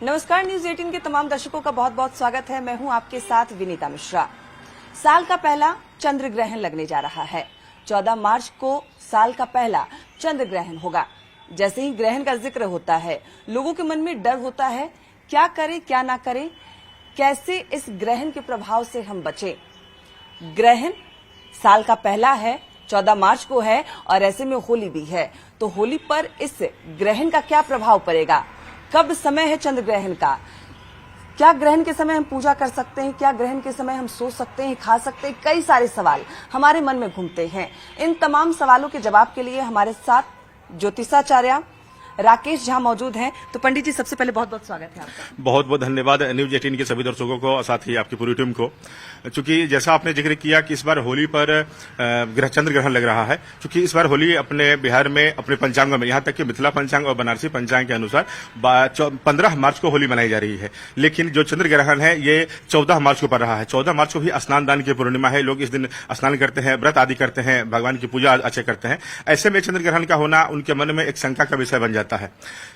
नमस्कार, न्यूज 18 के तमाम दर्शकों का बहुत बहुत स्वागत है। मैं हूं आपके साथ विनीता मिश्रा। साल का पहला चंद्र ग्रहण लगने जा रहा है। 14 मार्च को साल का पहला चंद्र ग्रहण होगा। जैसे ही ग्रहण का जिक्र होता है, लोगों के मन में डर होता है, क्या करें क्या ना करें, कैसे इस ग्रहण के प्रभाव से हम बचें। ग्रहण साल का पहला है, 14 मार्च को है और ऐसे में होली भी है। तो होली पर इस ग्रहण का क्या प्रभाव पड़ेगा, कब समय है चंद्र ग्रहण का, क्या ग्रहण के समय हम पूजा कर सकते हैं, क्या ग्रहण के समय हम सो सकते हैं, खा सकते हैं, कई सारे सवाल हमारे मन में घूमते हैं। इन तमाम सवालों के जवाब के लिए हमारे साथ ज्योतिषाचार्य राकेश झा मौजूद हैं। तो पंडित जी, सबसे पहले बहुत बहुत स्वागत है आपका। बहुत बहुत धन्यवाद न्यूज 18 के सभी दर्शकों को और साथ ही आपकी पूरी टीम को। चूंकि जैसा आपने जिक्र किया कि इस बार होली पर चंद्र ग्रहण लग रहा है, क्योंकि इस बार होली अपने बिहार में अपने पंचांगों में, यहाँ तक कि मिथिला पंचांग और बनारसी पंचांग के अनुसार 15 मार्च को होली मनाई जा रही है। लेकिन जो चंद्र ग्रहण है ये 14 मार्च को पड़ रहा है। 14 मार्च को भी स्नान दान की पूर्णिमा है। लोग इस दिन स्नान करते हैं, व्रत आदि करते हैं, भगवान की पूजा अच्छे करते हैं। ऐसे में चंद्र ग्रहण का होना उनके मन में एक शंका का विषय बन जाता है।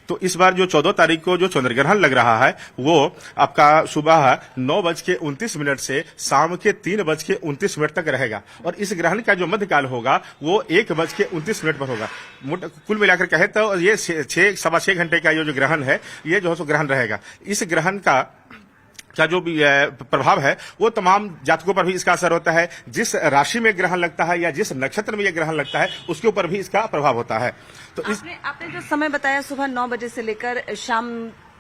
तो इस बार जो 14 तारीख को जो चंद्र ग्रहण लग रहा है वो आपका सुबह 9:29 से शाम के 3:29 तक रहेगा। और इस ग्रहण का जो मध्यकाल होगा वो 1:29 पर होगा। कुल मिलाकर कहे तो ये 6-6.25 घंटे का ये जो ग्रहण है, ये जो है सो ग्रहण रहेगा। इस ग्रहण का जो भी प्रभाव है वो तमाम जातकों पर भी इसका असर होता है। जिस राशि में ग्रहण लगता है या जिस नक्षत्र में यह ग्रहण लगता है उसके ऊपर भी इसका प्रभाव होता है। तो आपने जो समय बताया सुबह 9 बजे से लेकर शाम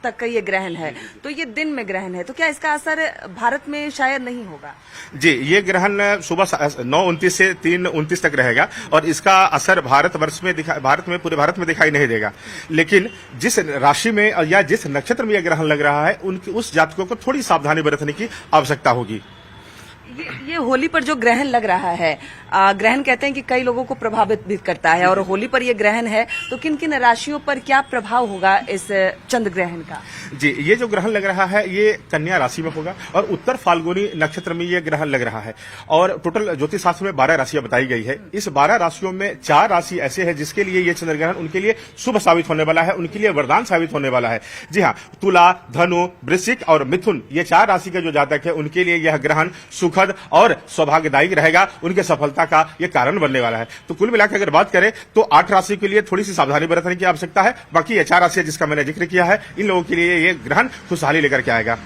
तक का ये ग्रहण है, तो ये दिन में ग्रहण है, तो क्या इसका असर भारत में शायद नहीं होगा? जी, ये ग्रहण सुबह 9:29 से 3:29 तक रहेगा और इसका असर पूरे भारत में दिखाई नहीं देगा। लेकिन जिस राशि में या जिस नक्षत्र में यह ग्रहण लग रहा है उनकी उस जातकों को थोड़ी सावधानी बरतने की आवश्यकता होगी। ये होली पर जो ग्रहण लग रहा है, ग्रहण कहते हैं कि कई लोगों को प्रभावित भी करता है, और होली पर ये ग्रहण है, तो किन किन राशियों पर क्या प्रभाव होगा इस चंद्र ग्रहण का? जी, ये जो ग्रहण लग रहा है ये कन्या राशि में होगा और उत्तर फाल्गुनी नक्षत्र में ये ग्रहण लग रहा है। और टोटल ज्योतिष शास्त्र में 12 राशियां बताई गई है। इस 12 राशियों में 4 राशि ऐसे हैं जिसके लिए ये चंद्र ग्रहण उनके लिए शुभ साबित होने वाला है, उनके लिए वरदान साबित होने वाला है। जी हाँ, तुला, धनु, वृश्चिक और मिथुन, ये 4 राशि के जो जातक है उनके लिए यह ग्रहण सुखद और सौभाग्यदायी रहेगा, उनके सफलता का यह कारण बनने वाला है। तो कुल मिलाकर अगर बात करें तो 8 राशि के लिए थोड़ी सी सावधानी बरतने की आवश्यकता है। बाकी ये 4 राशि जिसका मैंने जिक्र किया है, इन लोगों के लिए ये ग्रहण खुशहाली लेकर के आएगा।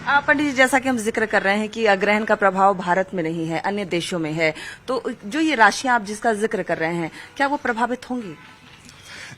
पंडित जी, जैसा कि हम जिक्र कर रहे हैं कि ग्रहण का प्रभाव भारत में नहीं है, अन्य देशों में है, तो जो ये राशियां आप जिसका जिक्र कर रहे हैं, क्या वो प्रभावित होंगी?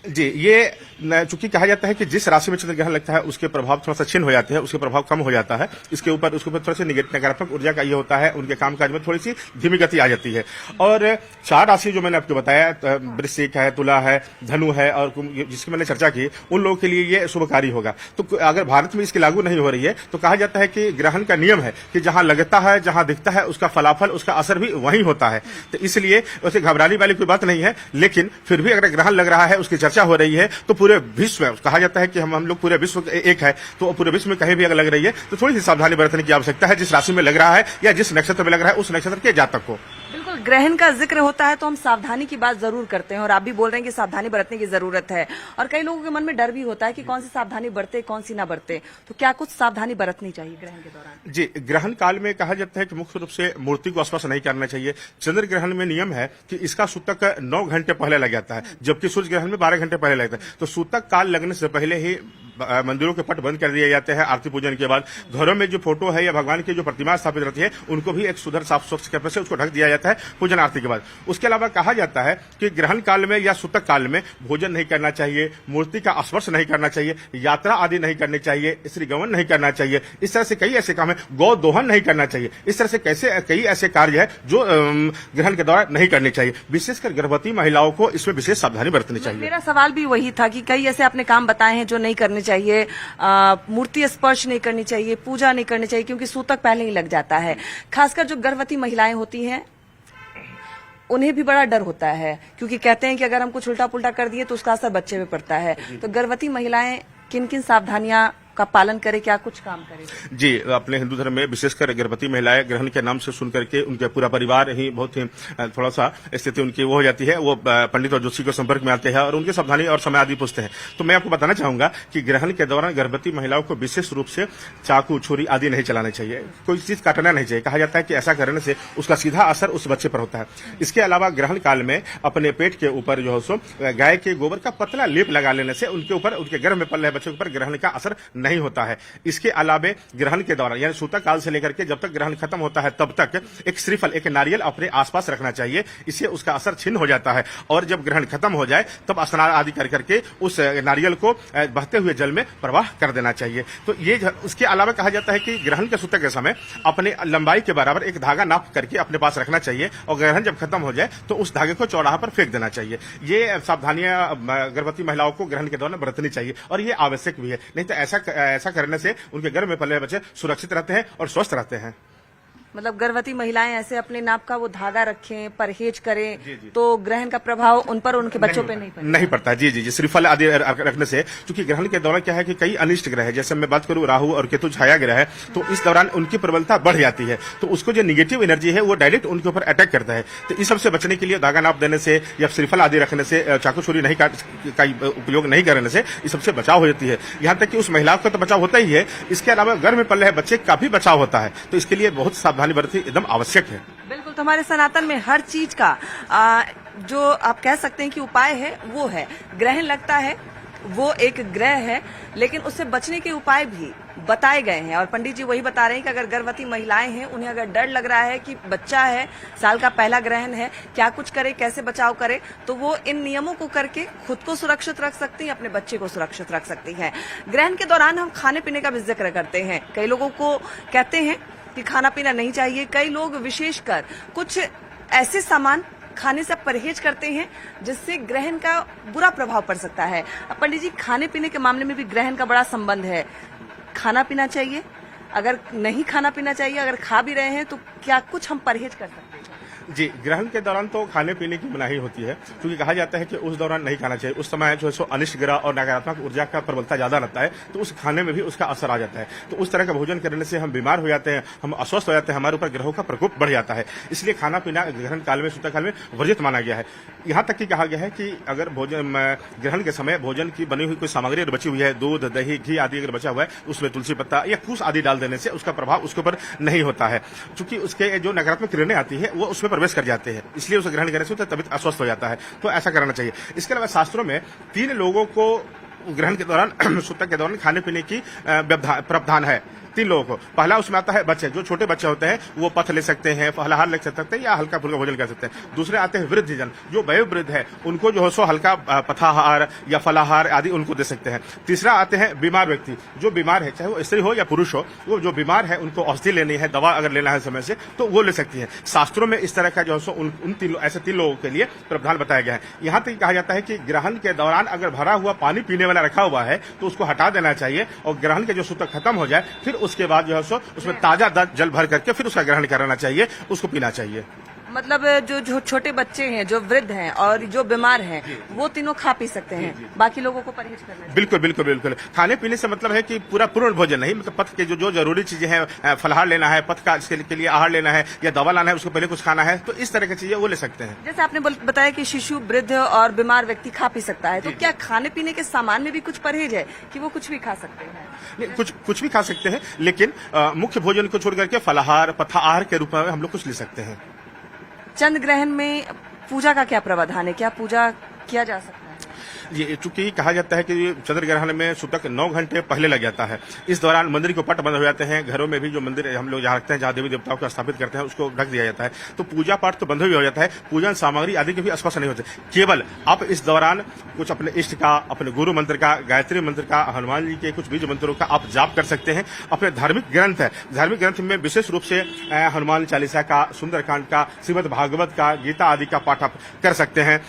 जी, ये चूंकि कहा जाता है कि जिस राशि में चंद्र ग्रहण लगता है उसके प्रभाव थोड़ा सा क्षीण हो जाते हैं, उसके प्रभाव कम हो जाता है। उसके ऊपर थोड़ा सा नकारात्मक ऊर्जा का ये होता है, उनके कामकाज में थोड़ी सी धीमी गति आ जाती है। और 4 राशि जो मैंने आपको बताया, वृश्चिक है, तुला है, धनु है और जिसकी मैंने चर्चा की, उन लोगों के लिए ये शुभकारी होगा। तो अगर भारत में इसकी लागू नहीं हो रही है तो कहा जाता है कि ग्रहण का नियम है कि जहां लगता है, जहां दिखता है, उसका फलाफल, उसका असर भी वहीं होता है। तो इसलिए वैसे घबराने वाली कोई बात नहीं है। लेकिन फिर भी अगर ग्रहण लग रहा है, उसकी चर्चा हो रही है, तो पूरे विश्व में कहा जाता है कि हम लोग पूरे विश्व एक है, तो पूरे विश्व में कहीं भी अगर लग रही है तो थोड़ी सी सावधानी बरतने की आवश्यकता है जिस राशि में लग रहा है या जिस नक्षत्र में लग रहा है उस नक्षत्र के जातक को। बिल्कुल, ग्रहण का जिक्र होता है तो हम सावधानी की बात जरूर करते हैं, और आप भी बोल रहे हैं कि सावधानी बरतने की जरूरत है। और कई लोगों के मन में डर भी होता है कि कौन सी सावधानी बरते, कौन सी ना बरते, तो क्या कुछ सावधानी बरतनी चाहिए ग्रहण के दौरान? जी, ग्रहण काल में कहा जाता है कि मुख्य रूप से मूर्ति को स्पर्श नहीं करना चाहिए। चंद्र ग्रहण में नियम है कि इसका सूतक 9 घंटे पहले लग जाता है, जबकि सूर्य ग्रहण में 12 घंटे पहले लगता है। तो सूतक काल लगने से पहले ही मंदिरों के पट बंद कर दिए जाते हैं। आरती पूजन के बाद घरों में जो फोटो है या भगवान की जो प्रतिमा स्थापित रहती है उनको भी एक सुधर साफ स्वच्छ कपड़े से उसको ढक दिया जाता है पूजन आरती के बाद। उसके अलावा कहा जाता है कि ग्रहण काल में या सूतक काल में भोजन नहीं करना चाहिए, मूर्ति का स्पर्श नहीं करना चाहिए, यात्रा आदि नहीं करनी चाहिए, स्त्री गमन नहीं करना चाहिए। इस तरह से कई ऐसे काम है, गौ दोहन नहीं करना चाहिए। इस तरह से कई ऐसे कार्य है जो ग्रहण के दौरान नहीं करने चाहिए। विशेषकर गर्भवती महिलाओं को इसमें विशेष सावधानी बरतनी चाहिए। मेरा सवाल भी वही था कि कई ऐसे आपने काम बताए हैं जो नहीं करने चाहिए, मूर्ति स्पर्श नहीं करनी चाहिए, पूजा नहीं करनी चाहिए, क्योंकि सूतक पहले ही लग जाता है। खासकर जो गर्भवती महिलाएं होती हैं उन्हें भी बड़ा डर होता है, क्योंकि कहते हैं कि अगर हम कुछ उल्टा पुल्टा कर दिए तो उसका असर बच्चे में पड़ता है। तो गर्भवती महिलाएं किन किन सावधानियां का पालन करे, क्या कुछ काम करे? जी, अपने हिंदू धर्म में विशेषकर गर्भवती महिलाएं ग्रहण के नाम से सुन करके उनके पूरा परिवार ही बहुत ही थोड़ा सा स्थिति उनकी वो हो जाती है, वो पंडित और ज्योतिषी के संपर्क में आते हैं और उनके सावधानी और समय आदि पूछते हैं। तो मैं आपको बताना चाहूंगा कि ग्रहण के दौरान गर्भवती महिलाओं को विशेष रूप से चाकू छुरी आदि नहीं चलाना चाहिए, कोई चीज काटना नहीं चाहिए। कहा जाता है कि ऐसा करने से उसका सीधा असर उस बच्चे पर होता है। इसके अलावा ग्रहण काल में अपने पेट के ऊपर जो है सो गाय के गोबर का पतला लेप लगा लेने से उनके ऊपर, उनके गर्भ में पल रहे बच्चे के ऊपर ग्रहण का असर नहीं होता है। इसके अलावा ग्रहण के दौरान यानी सूतक काल से लेकर के जब तक ग्रहण खत्म होता है तब तक एक श्रीफल, एक नारियल अपने आसपास रखना चाहिए। इससे उसका असर छिन्न हो जाता है और जब ग्रहण खत्म हो जाए तब स्नान आदि कर करके उस नारियल को बहते हुए जल में प्रवाह कर देना चाहिए। तो ये उसके अलावा कहा जाता है कि ग्रहण के सूतक के समय अपने लंबाई के बराबर एक धागा नाप करके अपने पास रखना चाहिए और ग्रहण जब खत्म हो जाए तो उस धागे को चौराहा पर फेंक देना चाहिए। ये सावधानियां गर्भवती महिलाओं को ग्रहण के दौरान बरतनी चाहिए और ये आवश्यक भी है। नहीं तो ऐसा करने से उनके गर्भ में पले बच्चे सुरक्षित रहते हैं और स्वस्थ रहते हैं। मतलब गर्भवती महिलाएं ऐसे अपने नाप का वो धागा रखें, परहेज करें, तो ग्रहण का प्रभाव उन पर, उनके बच्चों पे नहीं पड़ता। जी जी जी, श्रीफल आदि रखने से, क्योंकि ग्रहण के दौरान क्या है कि कई अनिष्ट ग्रह है, जैसे मैं बात करूं राहु और केतु छाया ग्रह है, तो इस दौरान उनकी प्रबलता बढ़ जाती है, तो उसको जो निगेटिव एनर्जी है वो डायरेक्ट उनके ऊपर अटैक करता है। तो इस सबसे बचने के लिए धागा नाप देने से या श्रीफल आदि रखने से, चाकू छुरी नहीं का उपयोग नहीं करने से इस सबसे बचाव हो जाती है। यहाँ तक कि उस महिला का तो बचाव होता ही है, इसके अलावा गर्भ में पल रहे बच्चे का भी बचाव होता है। तो इसके लिए बहुत सावधानी बरतनी एकदम आवश्यक है। बिल्कुल, तो हमारे सनातन में हर चीज का जो आप कह सकते हैं कि उपाय है वो है। ग्रहण लगता है वो एक ग्रह है, लेकिन उससे बचने के उपाय भी बताए गए हैं और पंडित जी वही बता रहे हैं कि अगर गर्भवती महिलाएं हैं, उन्हें अगर डर लग रहा है कि बच्चा है, साल का पहला ग्रहण है, क्या कुछ करे, कैसे बचाव करे, तो वो इन नियमों को करके खुद को सुरक्षित रख सकती हैं, अपने बच्चे को सुरक्षित रख सकती हैं। ग्रहण के दौरान हम खाने पीने का भी जिक्र करते हैं। कई लोगों को कहते हैं कि खाना पीना नहीं चाहिए, कई लोग विशेषकर कुछ ऐसे सामान खाने से परहेज करते हैं जिससे ग्रहण का बुरा प्रभाव पड़ सकता है। पंडित जी, खाने पीने के मामले में भी ग्रहण का बड़ा संबंध है। खाना पीना चाहिए, अगर नहीं खाना पीना चाहिए, अगर खा भी रहे हैं तो क्या कुछ हम परहेज कर सकते हैं? जी, ग्रहण के दौरान तो खाने पीने की मनाही होती है, क्योंकि कहा जाता है कि उस दौरान नहीं खाना चाहिए। उस समय जो है सो अनिष्ट ग्रह और नकारात्मक ऊर्जा का प्रबलता ज्यादा रहता है, तो उस खाने में भी उसका असर आ जाता है। तो उस तरह का भोजन करने से हम बीमार हो जाते हैं, हम अस्वस्थ हो जाते हैं, हमारे ऊपर ग्रहों का प्रकोप बढ़ जाता है। इसलिए खाना पीना ग्रहण काल में, सूतक काल में वर्जित माना गया है। यहाँ तक कि कहा गया है कि अगर भोजन ग्रहण के समय भोजन की बनी हुई कोई सामग्री अगर बची हुई है, दूध, दही, घी आदि अगर बचा हुआ है, उसमें तुलसी पत्ता या कूस आदि डाल देने से उसका प्रभाव उसके ऊपर नहीं होता है, क्योंकि उसके जो नकारात्मक किरणें आती है वो उसमें प्रवेश कर जाते हैं, इसलिए उसे ग्रहण करने से तबीयत अस्वस्थ हो जाता है। तो ऐसा करना चाहिए। इसके अलावा शास्त्रों में 3 लोगों को ग्रहण के दौरान, सूतक के दौरान खाने पीने की प्रावधान है। 3 लोगों को। पहला उसमें आता है बच्चे, जो छोटे बच्चे होते हैं वो पथ ले सकते हैं, फलाहार ले सकते हैं या हल्का फुल्का भोजन कर सकते हैं। दूसरे आते हैं वृद्धजन, जो वयोवृद्ध है, उनको जो है सो हल्का पथाहार या फलाहार आदि उनको दे सकते हैं। तीसरा आते हैं बीमार व्यक्ति, जो बीमार है, चाहे वो स्त्री हो या पुरुष हो, वो जो बीमार है उनको औषधि लेनी है, दवा अगर लेना है समय से, तो वो ले सकती है। शास्त्रों में इस तरह का जो है सो ऐसे 3 लोगों के लिए प्रावधान बताया गया है। यहाँ तक कहा जाता है कि ग्रहण के दौरान अगर भरा हुआ पानी पीने वाला रखा हुआ है तो उसको हटा देना चाहिए और ग्रहण के जो सूतक खत्म हो जाए फिर उसके बाद जो है सो उसमें ताजा जल भर करके फिर उसका ग्रहण कराना चाहिए, उसको पीना चाहिए। मतलब जो छोटे बच्चे हैं, जो वृद्ध हैं और जो बीमार हैं, वो तीनों खा पी सकते हैं, बाकी लोगों को परहेज करना है। बिल्कुल बिल्कुल बिल्कुल। खाने पीने से मतलब है कि पूर्ण भोजन नहीं, मतलब पथ के जो जरूरी चीजें हैं, फलाहार लेना है, पथ का के लिए आहार लेना है या दवा लाना है, उसको पहले कुछ खाना है, तो इस तरह की चीजें वो ले सकते हैं। जैसे आपने बताया कि शिशु, वृद्ध और बीमार व्यक्ति खा पी सकता है, तो क्या खाने पीने के सामान में भी कुछ परहेज है कि वो कुछ भी खा सकते हैं? नहीं, कुछ भी खा सकते हैं, लेकिन मुख्य भोजन को छोड़ करके फलाहार, पथाहार के रूप में हम लोग कुछ ले सकते हैं। चंद्र ग्रहण में पूजा का क्या प्रावधान है, क्या पूजा किया जा सकता है? ये चूंकि कहा जाता है कि चंद्र ग्रहण में सूतक 9 घंटे पहले लग जाता है, इस दौरान मंदिर के पट बंद हो जाते हैं, घरों में भी जो मंदिर हम लोग जहाँ रखते हैं, जहाँ देवी देवताओं को स्थापित करते हैं, उसको ढक दिया जाता है, तो पूजा पाठ तो बंद ही हो जाता है, पूजन सामग्री आदि के भी स्पर्श नहीं होते। केवल आप इस दौरान कुछ अपने इष्ट का, अपने गुरु मंत्र का, गायत्री मंत्र का, हनुमान जी के कुछ बीज मंत्रों का आप जाप कर सकते हैं। अपने धार्मिक ग्रंथ में विशेष रूप से हनुमान चालीसा का, सुंदरकांड का, श्रीमद् भागवत का, गीता आदि का पाठ आप कर सकते हैं,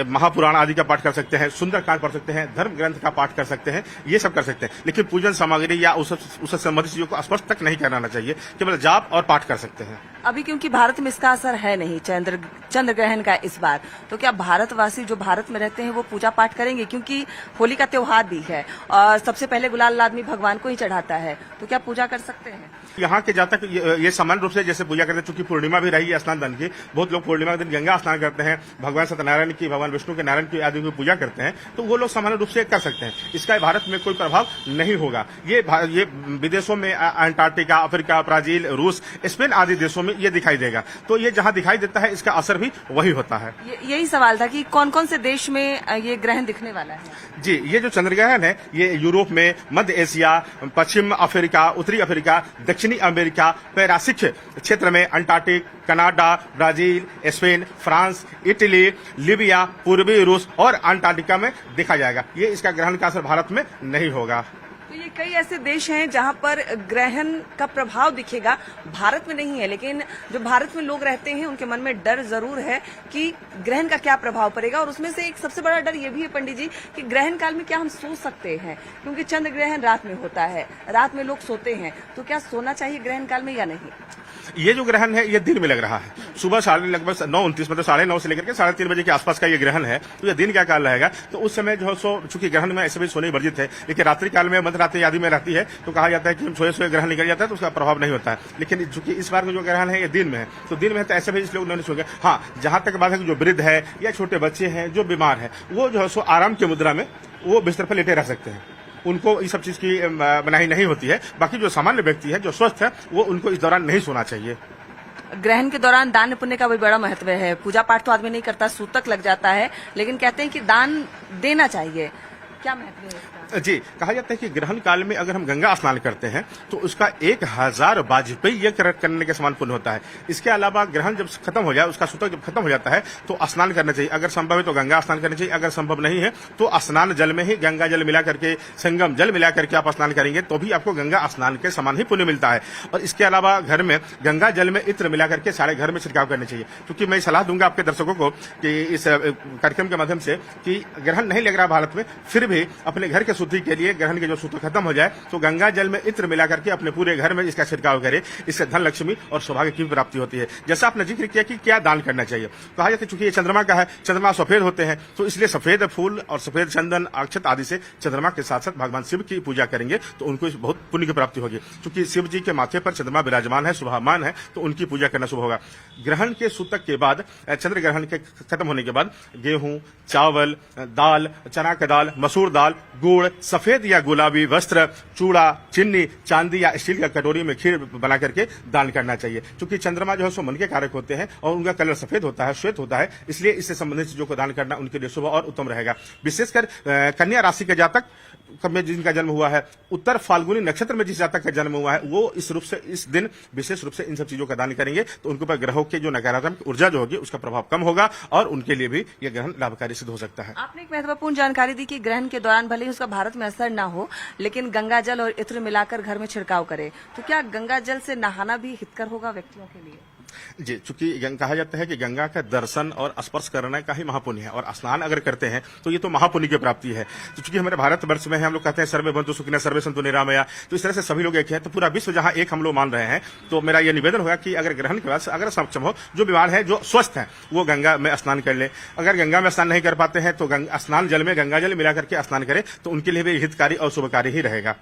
महापुराण आदि का पाठ कर सकते हैं, हैं, सुंदरकांड पढ़ सकते हैं, धर्म ग्रंथ का पाठ कर सकते हैं, ये सब कर सकते हैं, लेकिन पूजन सामग्री या उससे संबंधित चीजों को स्पर्श तक नहीं करना चाहिए, केवल जाप और पाठ कर सकते हैं। अभी क्योंकि भारत में इसका असर है नहीं चंद्र ग्रहण का इस बार, तो क्या भारतवासी जो भारत में रहते हैं वो पूजा पाठ करेंगे? क्योंकि होली का त्योहार भी है और सबसे पहले गुलाल आदमी भगवान को ही चढ़ाता है, तो क्या पूजा कर सकते हैं? यहाँ के जहाँ तक ये सामान्य रूप से जैसे पूजा करते हैं, चूंकि पूर्णिमा भी रही है स्नान दान की, बहुत लोग पूर्णिमा के दिन गंगा स्नान करते हैं, भगवान सत्यनारायण की, भगवान विष्णु के, नारायण की आदि की पूजा करते हैं, तो वो लोग सामान्य रूप से कर सकते हैं। इसका भारत में कोई प्रभाव नहीं होगा। ये विदेशों में अंटार्कटिका, अफ्रीका, ब्राजील, रूस, स्पेन आदि देशों में ये दिखाई देगा, तो ये जहाँ दिखाई देता है इसका असर भी वही होता है। यही सवाल था कि कौन कौन से देश में ये ग्रहण दिखने वाला है? जी, ये जो चंद्र ग्रहण है ये यूरोप में, मध्य एशिया, पश्चिम अफ्रीका, उत्तरी अफ्रीका, दक्षिणी अमेरिका, पैरासिक क्षेत्र में Antarctic, Canada, Brazil, Spain, France, Italy, Libya, पूर्वी रूस और अंटार्कटिका में देखा जाएगा। ये इसका ग्रहण का असर भारत में नहीं होगा। तो ये कई ऐसे देश हैं जहां पर ग्रहण का प्रभाव दिखेगा, भारत में नहीं है, लेकिन जो भारत में लोग रहते हैं उनके मन में डर जरूर है कि ग्रहण का क्या प्रभाव पड़ेगा। और उसमें से एक सबसे बड़ा डर ये भी है पंडित जी कि ग्रहण काल में क्या हम सो सकते हैं? क्योंकि चंद्र ग्रहण रात में होता है, रात में लोग सोते हैं, तो क्या सोना चाहिए ग्रहण काल में या नहीं? ये जो ग्रहण है ये दिन में लग रहा है, सुबह लगभग 9:29 मतलब 9:30 से लेकर के 3:30 बजे के आसपास का ये ग्रहण है, तो ये दिन क्या काल रहेगा, तो उस समय जो सो चूंकि ग्रहण में ऐसे भी सोने वर्जित है, लेकिन रात्रि काल में मध्यरात्रि आदि में रहती है, तो कहा जाता है कि हम सोए ग्रहण निकल जाता है तो उसका प्रभाव नहीं होता है। लेकिन चूंकि इस बार का जो ग्रहण है ये दिन में है, तो दिन में है तो ऐसे भी इसलिए नहीं सोएंगे। हाँ, जहां तक बात है कि जो वृद्ध है या छोटे बच्चे हैं, जो बीमार है, वो जो है सो आराम की मुद्रा में वो बिस्तर पर लेटे रह सकते हैं, उनको इस सब चीज की मनाही नहीं होती है। बाकी जो सामान्य व्यक्ति है, जो स्वस्थ है, वो उनको इस दौरान नहीं सोना चाहिए। ग्रहण के दौरान दान पुण्य का भी बड़ा महत्व है। पूजा पाठ तो आदमी नहीं करता, सूतक लग जाता है, लेकिन कहते हैं कि दान देना चाहिए। क्या महत्व है इसका? जी, कहा जाता है कि ग्रहण काल में अगर हम गंगा स्नान करते हैं तो उसका 1000 वाजपेयी करने के समान पुण्य होता है। इसके अलावा ग्रहण जब खत्म हो जाए, उसका सूतक जब खत्म हो जाता है तो स्नान करना चाहिए। अगर संभव है तो गंगा स्नान करना चाहिए, अगर संभव नहीं है तो स्नान जल में ही गंगा जल मिला करके, संगम जल मिला करके आप स्नान करेंगे तो भी आपको गंगा स्नान के समान ही पुण्य मिलता है। और इसके अलावा घर में गंगा जल में इत्र मिला करके सारे घर में छिड़काव करना चाहिए। क्योंकि मैं सलाह दूंगा आपके दर्शकों को कि इस कार्यक्रम के माध्यम से कि ग्रहण नहीं लग रहा भारत में, फिर भी अपने घर के शुद्धि के लिए ग्रहण के जो सूत्र खत्म हो जाए तो गंगा जल में इत्र मिला करके अपने पूरे घर में इसका छिड़काव करें। इससे धन लक्ष्मी और सौभाग्य की प्राप्ति होती है। जैसा आपने जिक्र किया कि क्या दान करना चाहिए, कहा जाता है चूंकि ये चंद्रमा का है, चंद्रमा सफेद होते हैं, तो इसलिए सफेद फूल और सफेद चंदन, अक्षत आदि से चंद्रमा के साथ साथ भगवान शिव की पूजा करेंगे तो उनको बहुत पुण्य की प्राप्ति होगी। क्योंकि शिव जी के माथे पर चंद्रमा विराजमान है, शुभमान है, तो उनकी पूजा करना शुभ होगा। ग्रहण के सूतक के बाद, चंद्र ग्रहण के खत्म होने के बाद गेहूं, चावल, दाल, चना का दाल, मसूर दाल, गुड़, सफेद या गुलाबी वस्त्र, चूड़ा, चीनी, चांदी या स्टील का कटोरी में खीर बना करके दान करना चाहिए। क्योंकि चंद्रमा जो है सो मन के कारक होते हैं और उनका कलर सफेद होता है, श्वेत होता है, इसलिए इससे संबंधित चीजों को दान करना उनके लिए शुभ और उत्तम रहेगा। विशेषकर कन्या राशि के जातक में जिनका जन्म हुआ है, उत्तर फाल्गुनी नक्षत्र में जिस जातक का जन्म हुआ है, वो इस दिन विशेष रूप से इन सब चीजों का दान करेंगे तो उनके ऊपर ग्रहों की जो नकारात्मक ऊर्जा जो होगी उसका प्रभाव कम होगा और उनके लिए भी यह ग्रहण लाभकारी सिद्ध हो सकता है। आपने एक महत्वपूर्ण जानकारी दी कि ग्रहण के दौरान भले ही उसका भारत में असर ना हो, लेकिन गंगा जल और इत्र मिलाकर घर में छिड़काव करे, तो क्या गंगा जल से नहाना भी हितकर होगा व्यक्तियों के लिए? जी, चूंकि कहा जाता है कि गंगा का दर्शन और स्पर्श करने का ही महापुण्य है और स्नान अगर करते हैं तो ये तो महापुण्य की प्राप्ति है। तो चूंकि हमारे भारतवर्ष में है, हम लोग कहते हैं सर्वे बंधु सुखिनः सर्वे सन्तु निरामया, तो इस तरह से सभी लोग एक हैं, तो पूरा विश्व जहां एक हम लोग मान रहे हैं, तो मेरा यह निवेदन होगा कि अगर ग्रहण के बाद अगर सक्षम हो, जो बीमार है, जो स्वस्थ है, वो गंगा में स्नान कर ले। अगर गंगा में स्नान नहीं कर पाते हैं तो स्नान जल में गंगा जल मिला करके स्नान करें तो उनके लिए भी हितकारी और शुभकारी ही रहेगा।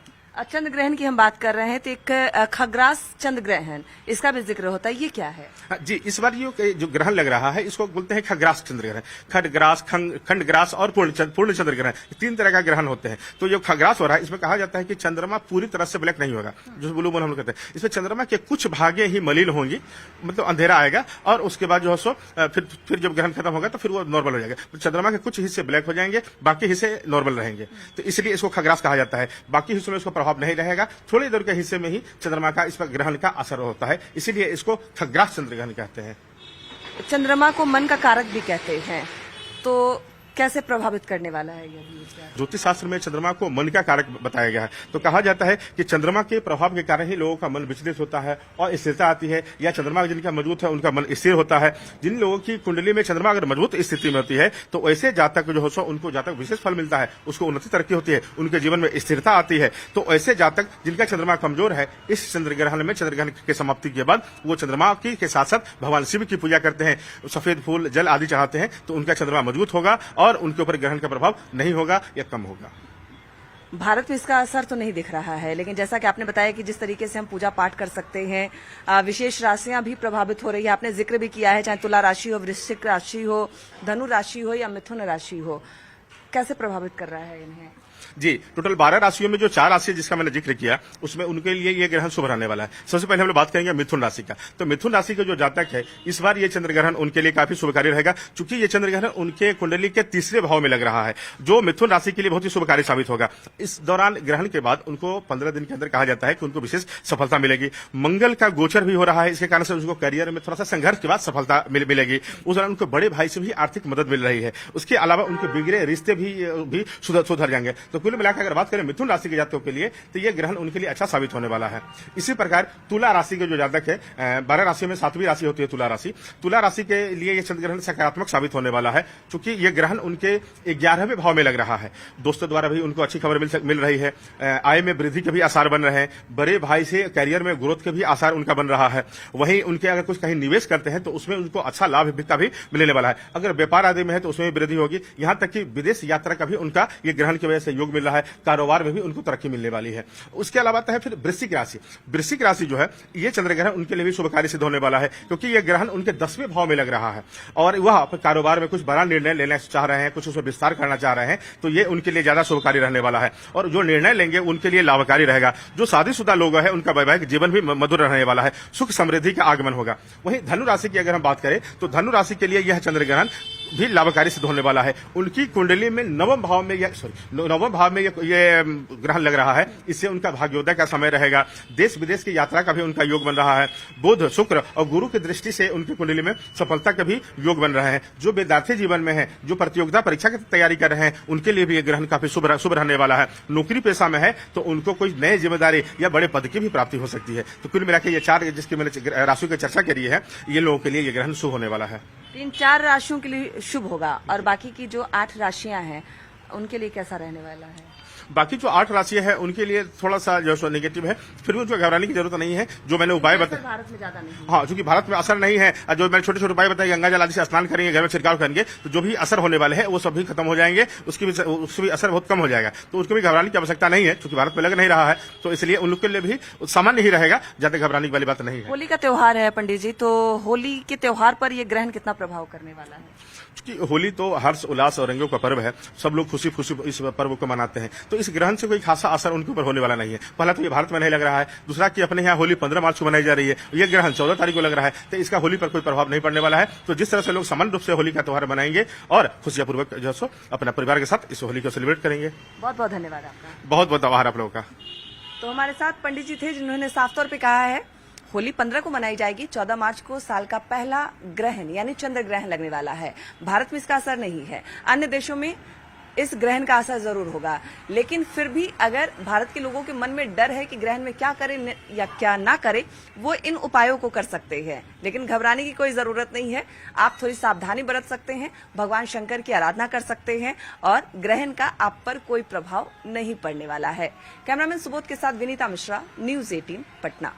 चंद्र ग्रहण की हम बात कर रहे हैं तो एक खग्रास चंद्र ग्रहण, इसका भी जिक्र होता है, ये क्या है? जी, इस बार जो ग्रहण लग रहा है इसको बोलते हैं खग्रास चंद्र ग्रहण। खडग्रास, खंडग्रास और पूर्ण चंद्र ग्रहण, 3 तरह का ग्रहण होते हैं। तो जो खग्रास हो रहा है इसमें कहा जाता है कि चंद्रमा पूरी तरह से ब्लैक नहीं होगा, जो ब्लू मून हम लोग कहते हैं। इसमें चंद्रमा के कुछ भागे ही मलिन होंगी, मतलब अंधेरा आएगा और उसके बाद जो है सो फिर जब ग्रहण खत्म होगा तो फिर वो नॉर्मल हो जाएगा। तो चंद्रमा के कुछ हिस्से ब्लैक हो जाएंगे, बाकी हिस्से नॉर्मल रहेंगे, तो इसलिए इसको खग्रास कहा जाता है। बाकी हिस्सों में इसको प्रभाव नहीं रहेगा, थोड़ी देर के हिस्से में ही चंद्रमा का इस पर ग्रहण का असर होता है, इसीलिए इसको खग्रास चंद्र ग्रहण कहते हैं। चंद्रमा को मन का कारक भी कहते हैं, तो कैसे प्रभावित करने वाला है ये विचार? ज्योतिष शास्त्र में चंद्रमा को मन का कारक बताया गया है। तो कहा जाता है कि चंद्रमा के प्रभाव के कारण ही लोगों का मन विचलित होता है और स्थिरता आती है, या चंद्रमा जिनका मजबूत है उनका मन स्थिर होता है। जिन लोगों की कुंडली में चंद्रमा अगर मजबूत स्थिति में होती है तो ऐसे जातक जो हो उनको जातक विशेष फल मिलता है, उसको उन्नति तरक्की होती है, उनके जीवन में स्थिरता आती है। तो ऐसे जातक जिनका चंद्रमा कमजोर है, इस चंद्रग्रहण में चंद्रग्रहण की समाप्ति के बाद वो चंद्रमा की के साथ साथ भगवान शिव की पूजा करते हैं, सफेद फूल जल आदि चढ़ाते हैं, तो उनका चंद्रमा मजबूत होगा और उनके ऊपर ग्रहण का प्रभाव नहीं होगा या कम होगा। भारत में इसका असर तो नहीं दिख रहा है, लेकिन जैसा कि आपने बताया कि जिस तरीके से हम पूजा पाठ कर सकते हैं, विशेष राशियां भी प्रभावित हो रही है। आपने जिक्र भी किया है, चाहे तुला राशि हो, वृश्चिक राशि हो, धनु राशि हो या मिथुन राशि हो, कैसे प्रभावित कर रहा है इन्हें? जी, टोटल 12 राशियों में जो 4 राशि जिसका मैंने जिक्र किया उसमें उनके लिए ये ग्रहण शुभ रहने वाला है। सबसे पहले हम लोग बात करेंगे मिथुन राशि का। तो मिथुन राशि के जो जातक है, इस बार ये चंद्रग्रहण उनके लिए काफी शुभकारी रहेगा, क्योंकि ये चंद्रग्रहण उनके कुंडली के तीसरे भाव में लग रहा है, जो मिथुन राशि के लिए बहुत ही शुभकारी साबित होगा। इस दौरान ग्रहण के बाद उनको 15 दिन के अंदर कहा जाता है कि उनको विशेष सफलता मिलेगी। मंगल का गोचर भी हो रहा है, इसके कारण से उनको करियर में थोड़ा सा संघर्ष के बाद सफलता मिलेगी। उस दौरान उनको बड़े भाई से भी आर्थिक मदद मिल रही है। उसके अलावा उनके बिगड़े रिश्ते भी सुधर जाएंगे। तो कुल मिलाकर अगर बात करें मिथुन राशि के जातकों के लिए, तो यह ग्रहण उनके लिए अच्छा साबित होने वाला है। इसी प्रकार तुला राशि के जो जातक है, 12 राशि में 7वीं राशि होती है तुला राशि। तुला राशि के लिए यह चंद्रग्रहण सकारात्मक साबित होने वाला है, क्योंकि यह ग्रहण उनके 11वें भाव में लग रहा है। दोस्तों द्वारा भी उनको अच्छी खबर मिल रही है, आय में वृद्धि के भी आसार बन रहे हैं, बड़े भाई से करियर में ग्रोथ के भी आसार उनका बन रहा है। वहीं उनके अगर कुछ कहीं निवेश करते हैं तो उसमें उनको अच्छा लाभ का भी मिलने वाला है। अगर व्यापार आदि में है तो उसमें भी वृद्धि होगी। यहां तक कि विदेश यात्रा का भी उनका ये ग्रहण की वजह से योग मिल रहा है, कारोबार में भी उनको तरक्की मिलने वाली है। उसके अलावा है फिर वृश्चिक राशि। वृश्चिक राशि जो है, ये चंद्रग्रहण उनके लिए भी शुभकारी सिद्ध होने वाला है, क्योंकि यह ग्रहण उनके 10वें भाव में लग रहा है और वह कारोबार में कुछ बड़ा निर्णय लेना चाह रहे हैं, कुछ उसमें विस्तार करना चाह रहे हैं, तो ये उनके लिए ज्यादा शुभकारी रहने वाला है और जो निर्णय लेंगे उनके लिए लाभकारी रहेगा। जो शादीशुदा लोग हैं उनका वैवाहिक जीवन भी मधुर रहने वाला है, सुख समृद्धि का आगमन होगा। वहीं धनु राशि की अगर हम बात करें तो धनु राशि के लिए यह चंद्रग्रहण भी लाभकारी सिद्ध होने वाला है। उनकी कुंडली में नवम भाव में ये ग्रहण लग रहा है, इससे उनका भाग्योदय का समय रहेगा। देश विदेश की यात्रा का भी उनका योग बन रहा है। बुध, शुक्र और गुरु की दृष्टि से उनकी कुंडली में सफलता का भी योग बन रहे हैं। जो विद्यार्थी जीवन में है, जो प्रतियोगिता परीक्षा की तैयारी कर रहे हैं, उनके लिए भी ये ग्रहण काफी शुभ रहने वाला है। नौकरी पेशा में है तो उनको कोई नई जिम्मेदारी या बड़े पद की भी प्राप्ति हो सकती है। तो कुल मिलाकर ये 4 जिसकी मैंने राशियों की चर्चा करी है, ये लोगों के लिए ये ग्रहण शुभ होने वाला है। 3-4 राशियों के लिए शुभ होगा और बाकी की जो 8 राशियां हैं उनके लिए कैसा रहने वाला है? बाकी जो 8 राशियां हैं उनके लिए थोड़ा सा जो सो नेगेटिव है, फिर भी उनको घबराने की जरूरत नहीं है। जो मैंने उपाय बताए, भारत में ज्यादा नहीं, हाँ, क्योंकि भारत में असर नहीं है। जो मैंने छोटे छोटे उपाय बताए, गंगा जल आदि से स्नान करेंगे, घर में छिड़काव करेंगे, तो जो भी असर होने वाले हैं वो सब भी खत्म हो जाएंगे, उससे भी असर बहुत कम हो जाएगा। तो उसको भी घबराने की आवश्यकता नहीं है, क्योंकि भारत में लग नहीं रहा है, तो इसलिए उन लोग के लिए भी सामान्य ही रहेगा, ज्यादा घबराने वाली बात नहीं है। होली का त्योहार है पंडित जी, तो होली के त्योहार पर यह ग्रहण कितना प्रभाव करने वाला है? क्योंकि होली तो हर्ष उल्लास और रंगों का पर्व है, सब लोग खुशी खुशी इस पर्व को मनाते हैं, तो इस ग्रहण से कोई खासा असर उनके ऊपर होने वाला नहीं है। पहला तो ये भारत में नहीं लग रहा है, दूसरा कि अपने यहाँ होली 15 मार्च को मनाई जा रही है, ये ग्रहण 14 तारीख को लग रहा है, तो इसका होली पर कोई प्रभाव नहीं पड़ने वाला है। तो जिस तरह से लोग सामान्य रूप से होली का त्योहार मनाएंगे और खुशियापूर्वक जो सो अपने परिवार के साथ इस होली को सेलिब्रेट करेंगे। बहुत बहुत धन्यवाद आपका। बहुत बहुत आभार आप लोगों का। तो हमारे साथ पंडित जी थे जिन्होंने साफ तौर पर कहा है होली 15 को मनाई जाएगी। 14 मार्च को साल का पहला ग्रहण यानी चंद्र ग्रहण लगने वाला है। भारत में इसका असर नहीं है, अन्य देशों में इस ग्रहण का असर जरूर होगा, लेकिन फिर भी अगर भारत के लोगों के मन में डर है कि ग्रहण में क्या करें या क्या ना करें, वो इन उपायों को कर सकते हैं, लेकिन घबराने की कोई जरूरत नहीं है। आप थोड़ी सावधानी बरत सकते हैं, भगवान शंकर की आराधना कर सकते हैं और ग्रहण का आप पर कोई प्रभाव नहीं पड़ने वाला है। कैमरामैन सुबोध के साथ विनीता मिश्रा, न्यूज़ 18 पटना।